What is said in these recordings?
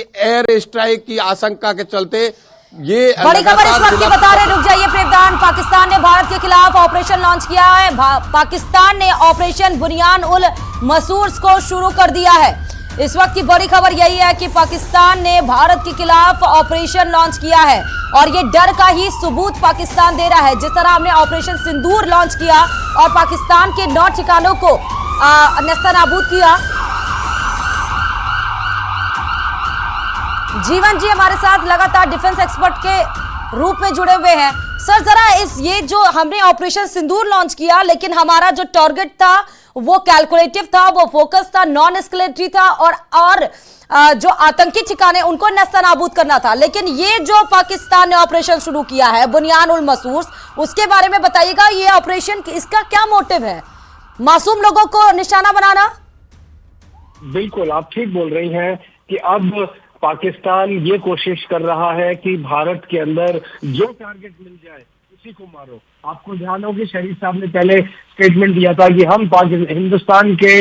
Air strike की आशंका के चलते ये बड़ी खबर इस वक्त की बता रहे, रुक जाइए प्रेमदान। पाकिस्तान ने भारत के खिलाफ ऑपरेशन लॉन्च किया है। पाकिस्तान ने ऑपरेशन बुनियान उल मसूर्स को शुरू कर दिया है। इस वक्त की बड़ी खबर यही है कि पाकिस्तान ने भारत के खिलाफ ऑपरेशन लॉन्च किया है और ये डर का ही सबूत पाकिस्तान दे रहा है। जिस तरह हमने ऑपरेशन सिंदूर लॉन्च किया और पाकिस्तान के 9 ठिकानों को नेस्तनाबूद किया। जीवन जी हमारे साथ लगातार डिफेंस एक्सपर्ट के रूप में जुड़े हुए हैं। सर जरा ये जो हमने ऑपरेशन सिंदूर लॉन्च किया, लेकिन हमारा जो टारगेट था वो कैलकुलेटिव था, वो फोकस था, नॉन एस्केलेटरी था और जो आतंकी ठिकाने उनको नेस्तनाबूद करना था। लेकिन ये जो पाकिस्तान ने ऑपरेशन शुरू किया है बुनियान उल मसूर्स, उसके बारे में बताइएगा। ये ऑपरेशन इसका क्या मोटिव है? मासूम लोगों को निशाना बनाना? बिल्कुल, आप ठीक बोल रही हैं कि अब पाकिस्तान ये कोशिश कर रहा है कि भारत के अंदर जो टारगेट मिल जाए उसी को मारो। आपको ध्यान हो कि शरीफ साहब ने पहले स्टेटमेंट दिया था कि हम हिंदुस्तान के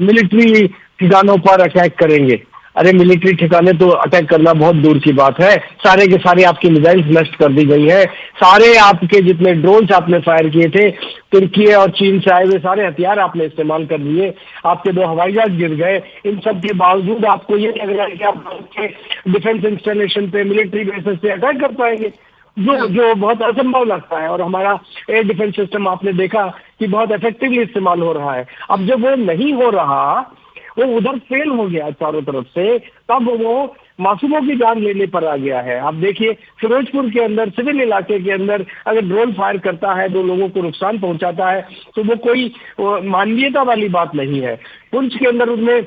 मिलिट्री ठिकानों पर अटैक करेंगे। अरे मिलिट्री ठिकाने तो अटैक करना बहुत दूर की बात है। सारे के सारे आपकी मिसाइल्स नष्ट कर दी गई है। सारे आपके जितने ड्रोन्स आपने फायर किए थे, तुर्की और चीन से आए हुए सारे हथियार आपने इस्तेमाल कर लिए। आपके 2 हवाई जहाज गिर गए। इन सब के बावजूद आपको ये लग रहा है कि आप भारत के डिफेंस इंस्टॉलेशन पे, मिलिट्री बेसिस पे अटैक कर पाएंगे, जो बहुत असंभव लगता है। और हमारा एयर डिफेंस सिस्टम आपने देखा कि बहुत इफेक्टिवली इस्तेमाल हो रहा है। अब जब वो नहीं हो रहा, वो उधर फेल हो गया चारों तरफ से, तब वो मासूमों की जान लेने पर आ गया है। आप देखिए फिरोजपुर के अंदर, सिविल इलाके के अंदर अगर ड्रोन फायर करता है, 2 लोगों को नुकसान पहुंचाता है, तो वो कोई मानवीयता वाली बात नहीं है। पुंछ के अंदर उसने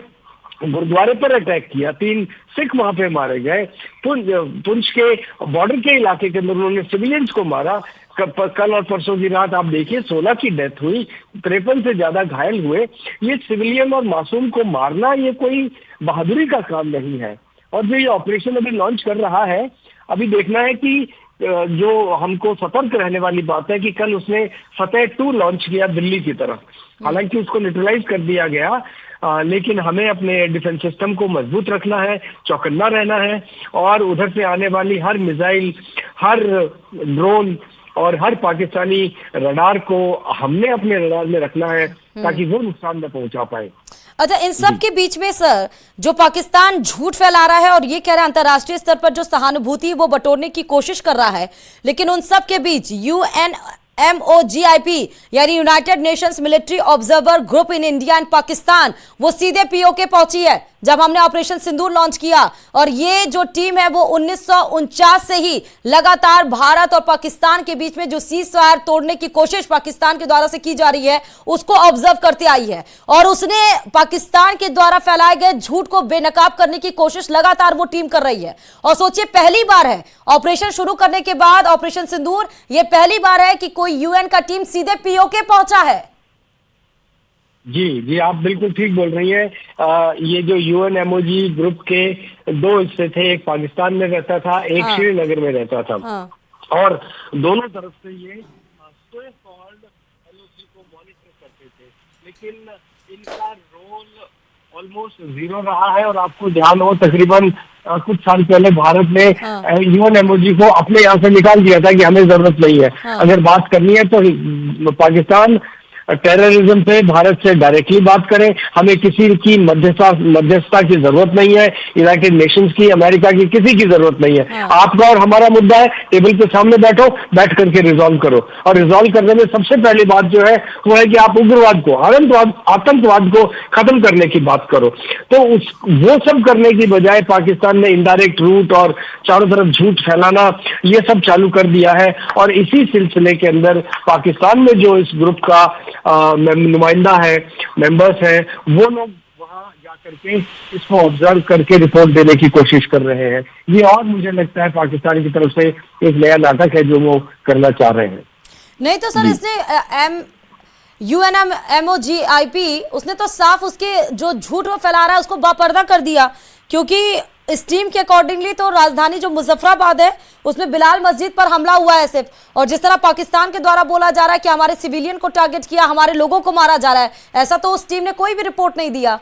गुरुद्वारे पर अटैक किया, 3 सिख वहां पे मारे गए। पुंछ के बॉर्डर के इलाके के अंदर उन्होंने सिविलियंस को मारा। कल और परसों की रात आप देखिए 16 की डेथ हुई, 53 से ज्यादा घायल हुए। ये सिविलियन और मासूम को मारना ये कोई बहादुरी का काम नहीं है। और जो ये ऑपरेशन अभी लॉन्च कर रहा है, अभी देखना है कि जो हमको सतर्क रहने वाली बात है कि कल उसने फतेह 2 लॉन्च किया दिल्ली की तरफ। हालांकि उसको न्यूट्रलाइज कर दिया गया, लेकिन हमें अपने डिफेंस सिस्टम को मजबूत रखना है, चौकन्ना रहना है और उधर से आने वाली हर मिसाइल, हर ड्रोन और हर पाकिस्तानी रडार को हमने अपने रडार में रखना है ताकि वो नुकसान न पहुंचा पाए। अच्छा, इन सब के बीच में सर जो पाकिस्तान झूठ फैला रहा है और ये कह रहा है अंतर्राष्ट्रीय स्तर पर जो सहानुभूति वो बटोरने की कोशिश कर रहा है, लेकिन उन सब के बीच UNMOGIP यानी United Nations military observer group in India and Pakistan, वो सीधे POK पहुंची है जब हमने ऑपरेशन सिंदूर लॉन्च किया। और ये जो टीम है वो 1949 से ही लगातार भारत और पाकिस्तान के बीच में जो सीज फायर तोड़ने की कोशिश पाकिस्तान के द्वारा से की जा रही है उसको ऑब्जर्व करते आई है और उसने पाकिस्तान के द्वारा फैलाए गए झूठ को बेनकाब करने की कोशिश लगातार वो टीम कर रही है। और सोचिए, पहली बार है ऑपरेशन शुरू करने के बाद ऑपरेशन सिंदूर, ये पहली बार है कि कोई UN का टीम सीधे POK पहुंचा है। जी, आप बिल्कुल ठीक बोल रही हैं। ये जो UNMOG ग्रुप के 2 हिस्से थे, एक पाकिस्तान में रहता था, एक श्रीनगर में रहता था। और दोनों तरफ से ये सो कॉल्ड LOC को मॉनिटर करते थे, लेकिन इनका रोल ऑलमोस्ट 0 रहा है। और आपको ध्यान हो तकरीबन कुछ साल पहले भारत ने UNMOG को अपने यहाँ से निकाल दिया था कि हमें जरूरत नहीं है। अगर बात करनी है तो पाकिस्तान टेररिज्म पे भारत से डायरेक्टली बात करें, हमें किसी की मध्यस्थता की जरूरत नहीं है, यूनाइटेड नेशंस की, अमेरिका की, किसी की जरूरत नहीं है। आपका और हमारा मुद्दा है, टेबल के सामने बैठो, बैठ करके रिजॉल्व करो। और रिजॉल्व करने में सबसे पहली बात जो है वो है कि आप उग्रवाद को, आतंकवाद को खत्म करने की बात करो। तो वो सब करने की बजाय पाकिस्तान ने इनडायरेक्ट रूट और चारों तरफ झूठ फैलाना ये सब चालू कर दिया है। और इसी सिलसिले के अंदर पाकिस्तान में जो इस ग्रुप का नुमाइंदा है, मेंबर्स हैं, वो लोग वहां जाकर के इसको ऑब्जर्व करके रिपोर्ट देने की कोशिश कर रहे हैं। ये और मुझे लगता है पाकिस्तान की तरफ से एक नया नाटक है जो वो करना चाह रहे हैं। नहीं तो सर इसने UNMOGIP उसने तो साफ उसके जो झूठ वो फैला रहा है उसको बापर्दा कर दिया, क्योंकि इस टीम के अकॉर्डिंगली तो राजधानी जो मुजफ्फराबाद है उसमें बिलाल मस्जिद पर हमला हुआ है सिर्फ, और जिस तरह पाकिस्तान के द्वारा बोला जा रहा है कि हमारे सिविलियन को टारगेट किया, हमारे लोगों को मारा जा रहा है, ऐसा तो उस टीम ने कोई भी रिपोर्ट नहीं दिया।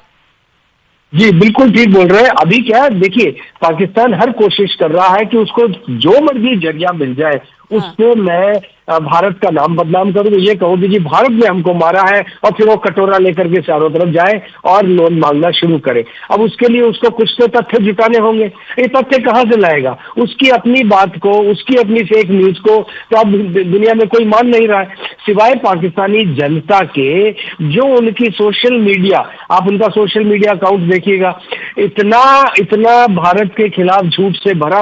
जी बिल्कुल ठीक बोल रहे हैं। अभी क्या है, देखिए पाकिस्तान हर कोशिश कर रहा है कि उसको जो मर्जी जरिया मिल जाए उसको मैं भारत का नाम बदनाम करूं, तो ये कहूं कि जी भारत ने हमको मारा है, और फिर वो कटोरा लेकर के चारों तरफ जाए और लोन मांगना शुरू करे। अब उसके लिए उसको कुछ तो तथ्य जुटाने होंगे। ये तथ्य कहां से लाएगा? उसकी अपनी बात को, उसकी अपनी फेक न्यूज को तो अब दुनिया में कोई मान नहीं रहा है, सिवाय पाकिस्तानी जनता के। जो उनकी सोशल मीडिया, आप उनका सोशल मीडिया अकाउंट देखिएगा, इतना इतना भारत के खिलाफ झूठ से भरा